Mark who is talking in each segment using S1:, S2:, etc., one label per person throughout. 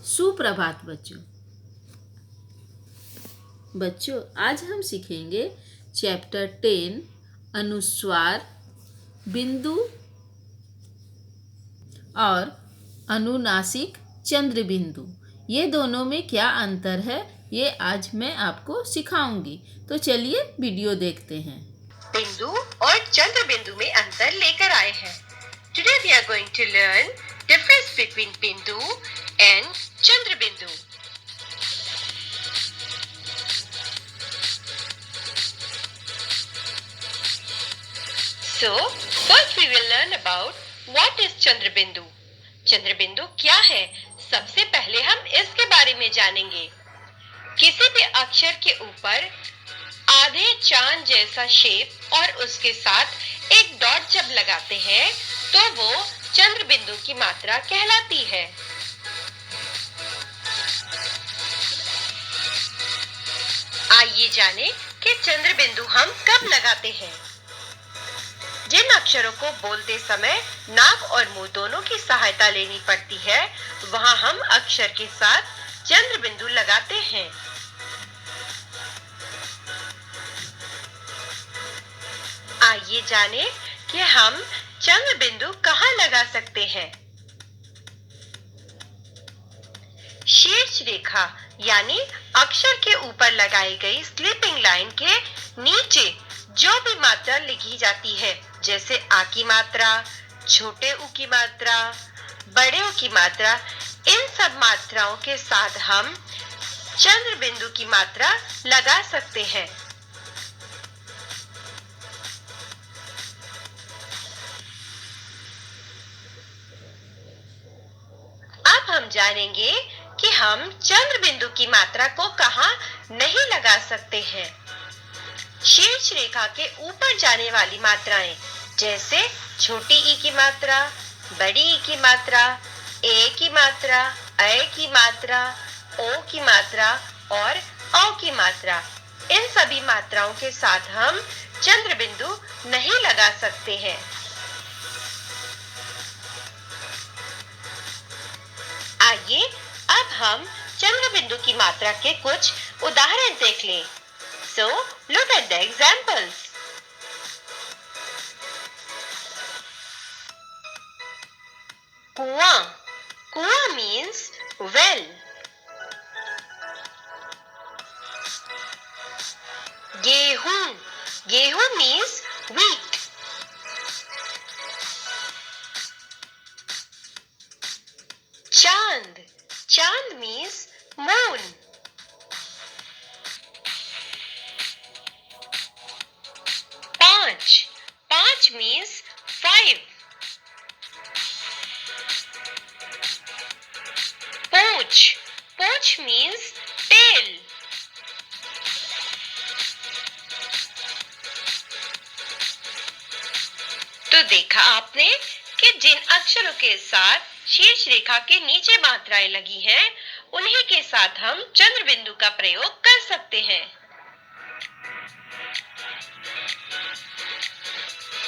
S1: सुप्रभात बच्चों, आज हम सीखेंगे चैप्टर 10 अनुस्वार, बिंदु और अनुनासिक चंद्र बिंदु। ये दोनों में क्या अंतर है, ये आज मैं आपको सिखाऊंगी। तो चलिए वीडियो देखते हैं।
S2: बिंदु और चंद्र बिंदु में अंतर लेकर आए हैं। Today we are going to learn difference between बिंदु and चंद्र बिंदु। So first we will learn about what is चंद्र बिंदु। चंद्र बिंदु क्या है, सबसे पहले हम इसके बारे में जानेंगे। किसी भी अक्षर के ऊपर आधे चांद जैसा शेप और उसके साथ एक डॉट जब लगाते हैं तो वो चंद्र बिंदु की मात्रा कहलाती है। आइए जाने कि चंद्र बिंदु हम कब लगाते हैं। जिन अक्षरों को बोलते समय नाक और मुंह दोनों की सहायता लेनी पड़ती है, वहां हम अक्षर के साथ चंद्र बिंदु लगाते हैं। आइए जाने कि हम चंद्र बिंदु कहाँ लगा सकते हैं। शीर्ष रेखा यानी अक्षर के ऊपर लगाई गई स्लीपिंग लाइन के नीचे जो भी मात्रा लिखी जाती है, जैसे आ की मात्रा, छोटे ऊ की मात्रा, बड़े ऊ की मात्रा, इन सब मात्राओं के साथ हम चंद्र बिंदु की मात्रा लगा सकते हैं। अब हम जानेंगे कि हम चंद्र बिंदु की मात्रा को कहां नहीं लगा सकते हैं। शीर्ष रेखा के ऊपर जाने वाली मात्राएं, जैसे छोटी ई की मात्रा, बड़ी ई की मात्रा, ए की मात्रा, ऐ की मात्रा, ओ की मात्रा और औ की मात्रा, इन सभी मात्राओं के साथ हम चंद्र बिंदु नहीं लगा सकते हैं। आइए अब हम चंद्र बिंदु की मात्रा के कुछ उदाहरण देख लें। So look at the examples. कुआं, कुआं means well. गेहूं, गेहूं means wheat. चांद, चांद means moon. पांच, पांच means 5. पूंछ, पूंछ means tail. तो देखा आपने कि जिन अक्षरों के साथ शीर्ष रेखा के नीचे मात्राएं लगी हैं, उन्हीं के साथ हम चंद्र बिंदु का प्रयोग कर सकते हैं।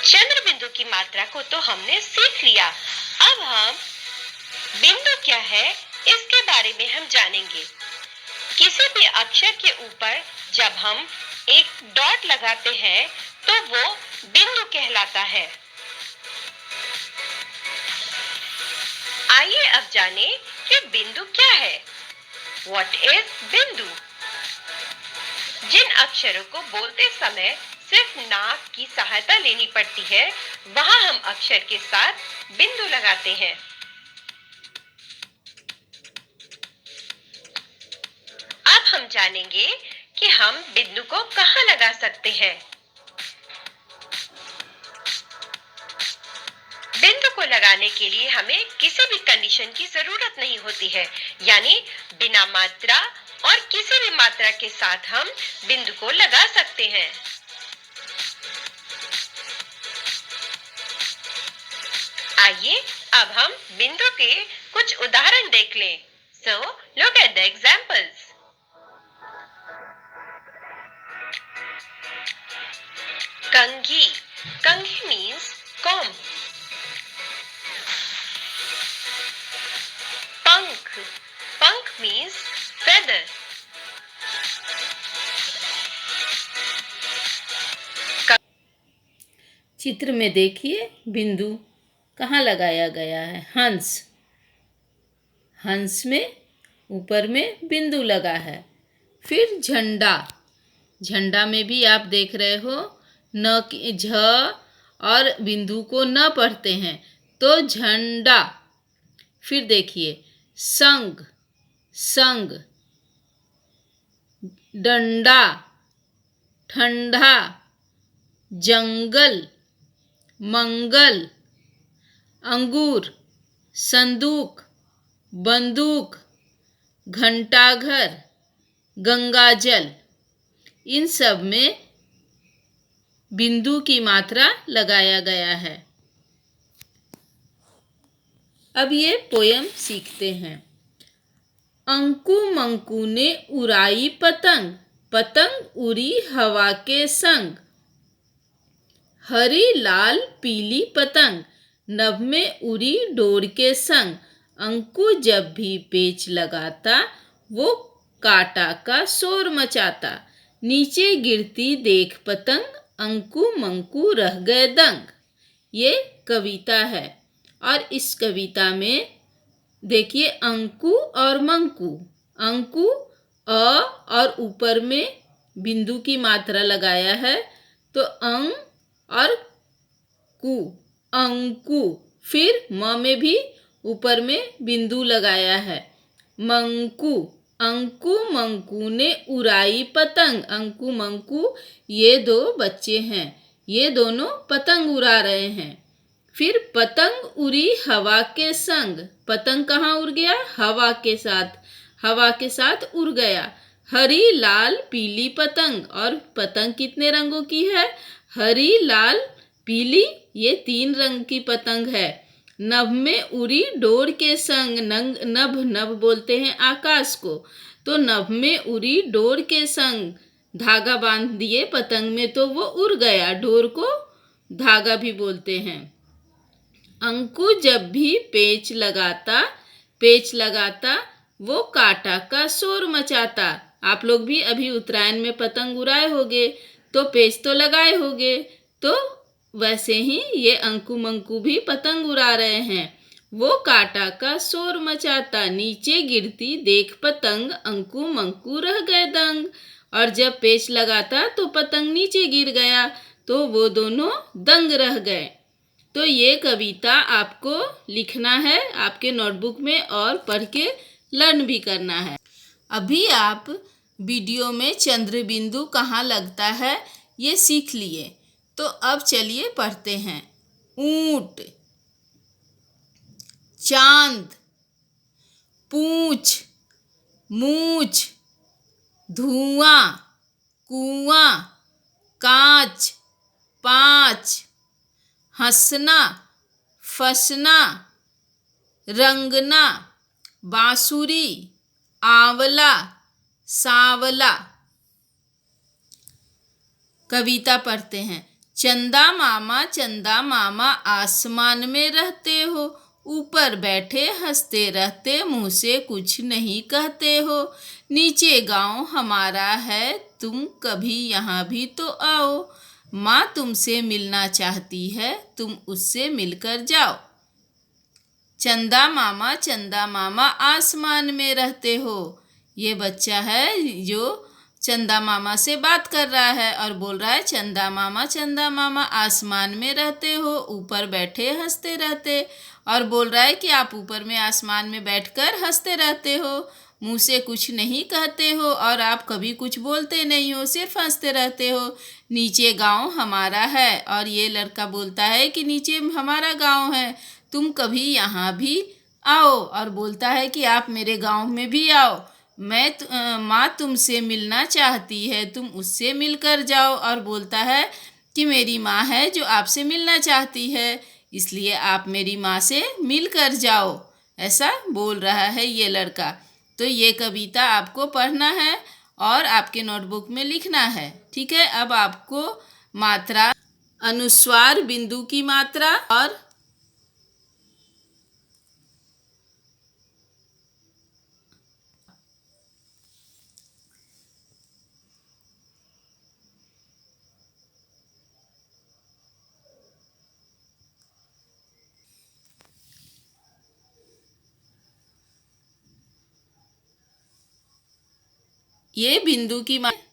S2: चंद्र बिंदु की मात्रा को तो हमने सीख लिया। अब हम बिंदु क्या है इसके बारे में हम जानेंगे। किसी भी अक्षर के ऊपर जब हम एक डॉट लगाते हैं तो वो बिंदु कहलाता है। आइए अब जाने कि बिंदु क्या है। What is बिंदु? जिन अक्षरों को बोलते समय सिर्फ नाक की सहायता लेनी पड़ती है, वहां हम अक्षर के साथ बिंदु लगाते हैं। अब हम जानेंगे कि हम बिंदु को कहां लगा सकते हैं। बिंदु को लगाने के लिए हमें किसी भी कंडीशन की जरूरत नहीं होती है, यानी बिना मात्रा और किसी भी मात्रा के साथ हम बिंदु को लगा सकते हैं। आइए अब हम बिंदु के कुछ उदाहरण देख लें। So look at the examples. कंघी, कंघी means comb. पंख, पंख means feather.
S1: चित्र में देखिए बिंदु कहाँ लगाया गया है। हंस, हंस में ऊपर में बिंदु लगा है। फिर झंडा, झंडा में भी आप देख रहे हो न कि झ और बिंदु को न पढ़ते हैं तो झंडा। फिर देखिए संग, संग, डंडा, ठंडा, जंगल, मंगल, अंगूर, संदूक, बंदूक, घंटाघर, गंगाजल। इन सब में बिंदु की मात्रा लगाया गया है। अब ये पोयम सीखते हैं। अंकु मंकू ने उड़ाई पतंग, पतंग उड़ी हवा के संग। हरी लाल पीली पतंग, नभ में उड़ी डोर के संग। अंकु जब भी पेच लगाता, वो काटा का शोर मचाता। नीचे गिरती देख पतंग, अंकु मंकू रह गए दंग। ये कविता है और इस कविता में देखिए अंकु और मंकू। अंकु अ और ऊपर में बिंदु की मात्रा लगाया है तो अंग और कु, अंकु। फिर म में भी ऊपर में बिंदु लगाया है मंकू। अंकु मंकू ने उड़ाई पतंग, अंकु मंकू ये दो बच्चे हैं, ये दोनों पतंग उड़ा रहे हैं। फिर पतंग उड़ी हवा के संग, पतंग कहाँ उड़ गया? हवा के साथ, हवा के साथ उड़ गया। हरी लाल पीली पतंग, और पतंग कितने रंगों की है? हरी लाल पीली, ये 3 रंग की पतंग है। नभ में उड़ी डोर के संग, नभ, नभ बोलते हैं आकाश को, तो नभ में उड़ी डोर के संग। धागा बांध दिए पतंग में तो वो उड़ गया, डोर को धागा भी बोलते हैं। अंकु जब भी पेच लगाता, पेच लगाता, वो काटा का शोर मचाता। आप लोग भी अभी उत्तरायण में पतंग उड़ाए होगे तो पेच तो लगाए होगे, तो वैसे ही ये अंकु मंकू भी पतंग उड़ा रहे हैं। वो काटा का शोर मचाता, नीचे गिरती देख पतंग, अंकु मंकू रह गए दंग। और जब पेच लगाता तो पतंग नीचे गिर गया, तो वो दोनों दंग रह गए। तो ये कविता आपको लिखना है आपके नोटबुक में और पढ़ के लर्न भी करना है। अभी आप वीडियो में चंद्र बिंदु कहाँ लगता है ये सीख लिए, तो अब चलिए पढ़ते हैं। ऊंट, चांद, पूंछ, मूछ, धुआं, कुआं, कांच, पाँच, हंसना, फसना, रंगना, बांसुरी, आंवला, सांवला। कविता पढ़ते हैं। चंदा मामा आसमान में रहते हो, ऊपर बैठे हंसते रहते, मुँह से कुछ नहीं कहते हो। नीचे गांव हमारा है, तुम कभी यहाँ भी तो आओ। माँ तुमसे मिलना चाहती है, तुम उससे मिलकर जाओ। चंदा मामा आसमान में रहते हो। ये बच्चा है जो चंदा मामा से बात कर रहा है और बोल रहा है चंदा मामा आसमान में रहते हो, ऊपर बैठे हंसते रहते। और बोल रहा है कि आप ऊपर में आसमान में बैठकर हंसते रहते हो, मुँह से कुछ नहीं कहते हो और आप कभी कुछ बोलते नहीं हो, सिर्फ हंसते रहते हो। नीचे गांव हमारा है, और ये लड़का बोलता है कि नीचे हमारा गांव है, तुम कभी यहाँ भी आओ। और बोलता है कि आप मेरे गांव में भी आओ। माँ तुमसे मिलना चाहती है, तुम उससे मिलकर जाओ। और बोलता है कि मेरी माँ है जो आपसे मिलना चाहती है, इसलिए आप मेरी माँ से मिलकर जाओ। ऐसा बोल रहा है ये लड़का। तो ये कविता आपको पढ़ना है और आपके नोटबुक में लिखना है, ठीक है। अब आपको मात्रा, अनुस्वार बिंदु की मात्रा और ये बिंदु की मात्रा